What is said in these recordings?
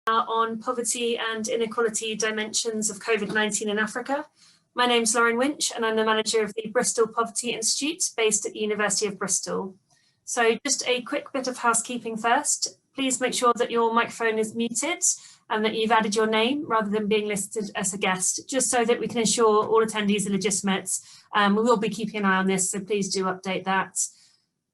On poverty and inequality dimensions of COVID-19 in Africa. My name's Lauren Winch and I'm the manager of the Bristol Poverty Institute based at the University of Bristol. So just a quick bit of housekeeping first. Please make sure that your microphone is muted and that you've added your name rather than being listed as a guest, just so that we can ensure all attendees are legitimate. We will be keeping an eye on this, so please do update that.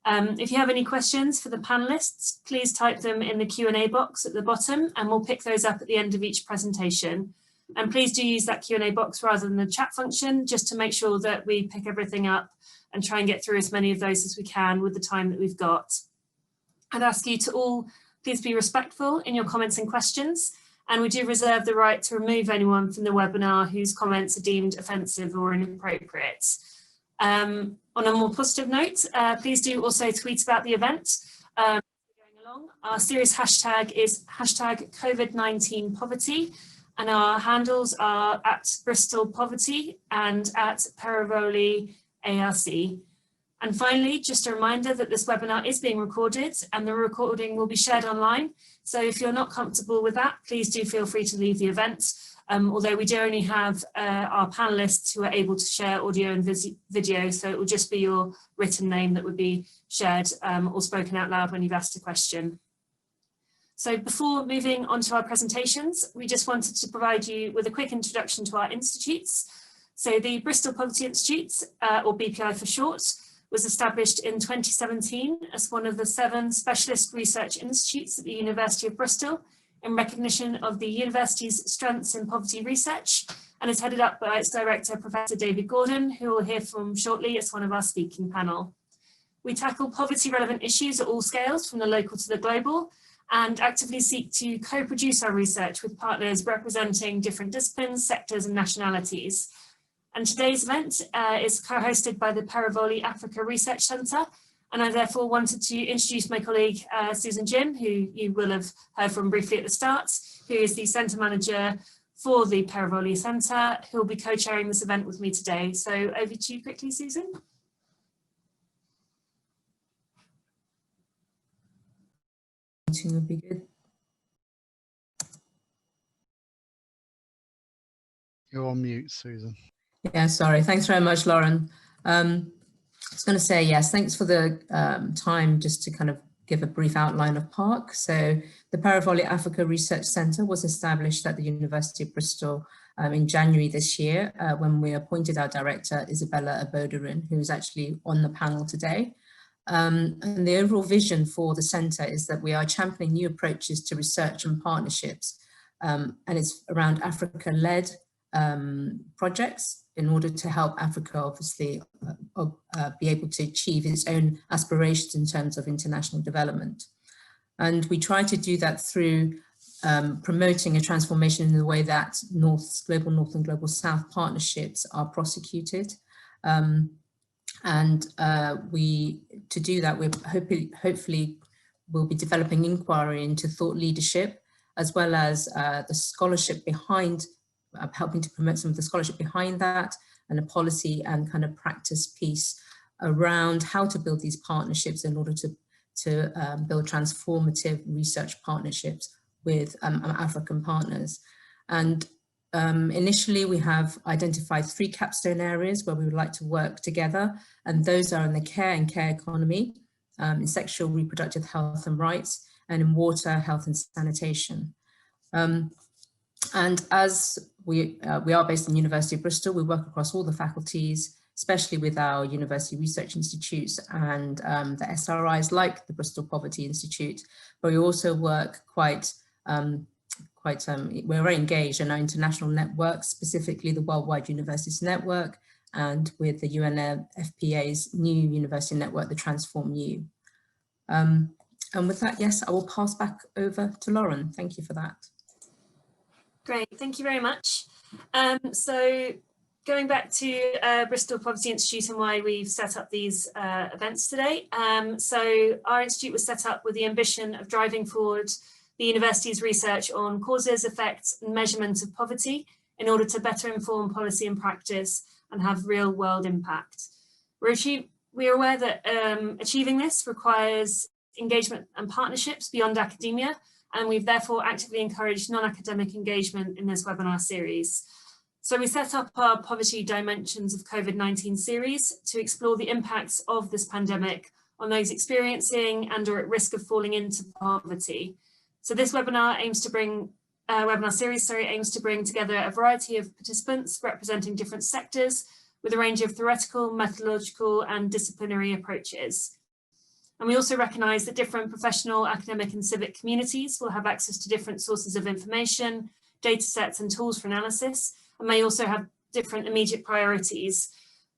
If you have any questions for the panelists, please type them in the Q&A box at the bottom and we'll pick those up at the end of each presentation. And please do use that Q&A box rather than the chat function, just to make sure that we pick everything up and try and get through as many of those as we can with the time that we've got. I'd ask you to all please be respectful in your comments and questions, and we do reserve the right to remove anyone from the webinar whose comments are deemed offensive or inappropriate. On a more positive note, please do also tweet about the event going along. Our series hashtag is hashtag COVID-19 poverty, and our handles are at Bristol Poverty and at Parivoli ARC. And finally, just a reminder that this webinar is being recorded and the recording will be shared online. So if you're not comfortable with that, please do feel free to leave the event. Although we do only have our panelists who are able to share audio and video, so it will just be your written name that would be shared or spoken out loud when you've asked a question. So before moving on to our presentations, we just wanted to provide you with a quick introduction to our institutes. So the Bristol Poverty Institute, or BPI for short, was established in 2017 as one of the 7 specialist research institutes at the University of Bristol, in recognition of the university's strengths in poverty research, and is headed up by its director, Professor David Gordon, who we'll hear from shortly as one of our speaking panel. We tackle poverty relevant issues at all scales, from the local to the global, and actively seek to co-produce our research with partners representing different disciplines, sectors and nationalities. And today's event is co-hosted by the Parivoli Africa Research Centre, and I therefore wanted to introduce my colleague, Susan Jim, who you will have heard from briefly at the start, who is the Centre Manager for the Parivoli Centre, who will be co-chairing this event with me today. So over to you quickly, Susan. Would be good. You're on mute, Susan. Yeah, sorry. Thanks very much, Lauren. I was going to say, yes, thanks for the time just to kind of give a brief outline of PARC. So the Parivoli Africa Research Centre was established at the University of Bristol in January this year when we appointed our director, Isabella Aboderin, who is actually on the panel today. And the overall vision for the centre is that we are championing new approaches to research and partnerships. And it's around Africa-led projects in order to help Africa obviously be able to achieve its own aspirations in terms of international development. And we try to do that through promoting a transformation in the way that global North and global South partnerships are prosecuted. To do that, we're hopefully we'll be developing inquiry into thought leadership, as well as the scholarship behind helping to promote some of the scholarship behind that, and a policy and kind of practice piece around how to build these partnerships in order to build transformative research partnerships with African partners. And initially we have identified 3 capstone areas where we would like to work together, and those are in the care and care economy, in sexual reproductive health and rights, and in water, health and sanitation. And as we are based in the University of Bristol, we work across all the faculties, especially with our university research institutes and the SRIs like the Bristol Poverty Institute, but we also work we're very engaged in our international networks, specifically the Worldwide Universities Network, and with the UNFPA's new university network, the Transform U. And with that, yes, I will pass back over to Lauren. Thank you for that. Great, thank you very much. So going back to Bristol Poverty Institute and why we've set up these events today. So our institute was set up with the ambition of driving forward the university's research on causes, effects and measurement of poverty in order to better inform policy and practice and have real world impact. We are aware that achieving this requires engagement and partnerships beyond academia, and we've therefore actively encouraged non-academic engagement in this webinar series. So we set up our Poverty Dimensions of COVID-19 series to explore the impacts of this pandemic on those experiencing and or at risk of falling into poverty. So this webinar aims to bring aims to bring together a variety of participants representing different sectors with a range of theoretical, methodological and disciplinary approaches. And we also recognise that different professional, academic and civic communities will have access to different sources of information, data sets and tools for analysis, and may also have different immediate priorities.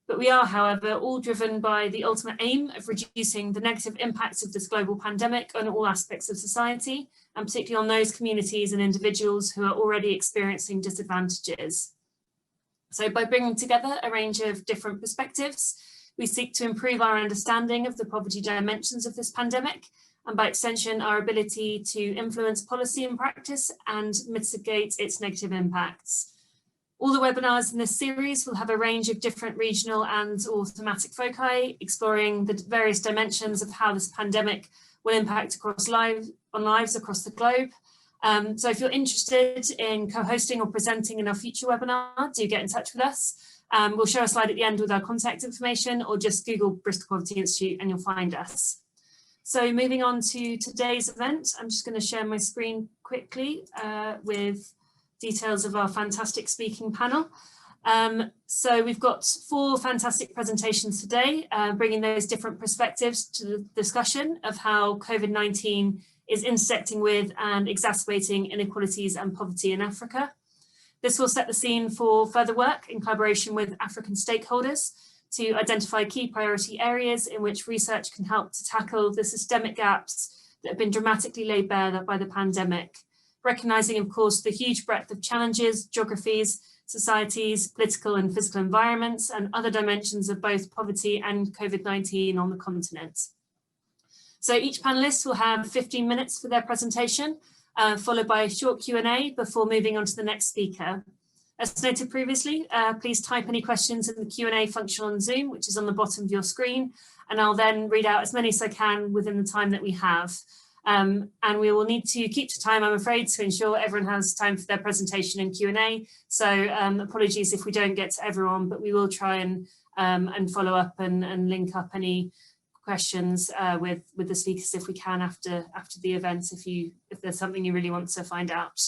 But we are, however, all driven by the ultimate aim of reducing the negative impacts of this global pandemic on all aspects of society, and particularly on those communities and individuals who are already experiencing disadvantages. So by bringing together a range of different perspectives, we seek to improve our understanding of the poverty dimensions of this pandemic, and by extension, our ability to influence policy and practice and mitigate its negative impacts. All the webinars in this series will have a range of different regional and or thematic foci, exploring the various dimensions of how this pandemic will impact on lives across the globe. So if you're interested in co-hosting or presenting in our future webinar, do get in touch with us. We'll show a slide at the end with our contact information, or just Google Bristol Poverty Institute and you'll find us. So moving on to today's event, I'm just going to share my screen quickly with details of our fantastic speaking panel. So we've got 4 fantastic presentations today, bringing those different perspectives to the discussion of how COVID-19 is intersecting with and exacerbating inequalities and poverty in Africa. This will set the scene for further work in collaboration with African stakeholders to identify key priority areas in which research can help to tackle the systemic gaps that have been dramatically laid bare by the pandemic, recognising, of course, the huge breadth of challenges, geographies, societies, political and physical environments, and other dimensions of both poverty and COVID-19 on the continent. So each panellist will have 15 minutes for their presentation, followed by a short Q&A before moving on to the next speaker. As noted previously, please type any questions in the Q&A function on Zoom, which is on the bottom of your screen, and I'll then read out as many as I can within the time that we have. And we will need to keep to time, I'm afraid, to ensure everyone has time for their presentation and Q&A. So apologies if we don't get to everyone, but we will try and follow up and link up any questions with the speakers if we can after the event, if there's something you really want to find out.